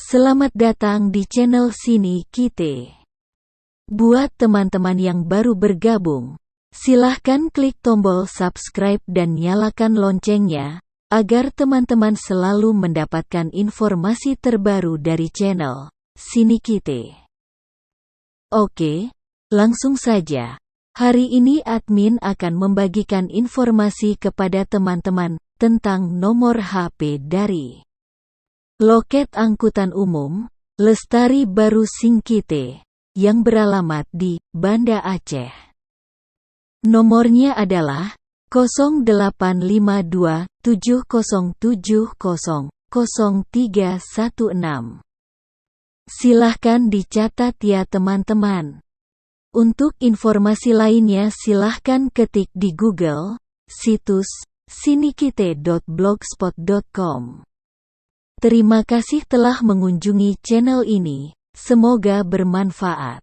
Selamat datang di channel Sini Kite. Buat teman-teman yang baru bergabung, silahkan klik tombol subscribe dan nyalakan loncengnya, agar teman-teman selalu mendapatkan informasi terbaru dari channel Sini Kite. Oke, langsung saja. Hari ini admin akan membagikan informasi kepada teman-teman tentang nomor HP dari Loket Angkutan Umum Lestari Baru Singkite yang beralamat di Banda Aceh. Nomornya adalah 085270700316. Silahkan dicatat ya teman-teman. Untuk informasi lainnya silahkan ketik di Google, situs sinikite.blogspot.com. Terima kasih telah mengunjungi channel ini, semoga bermanfaat.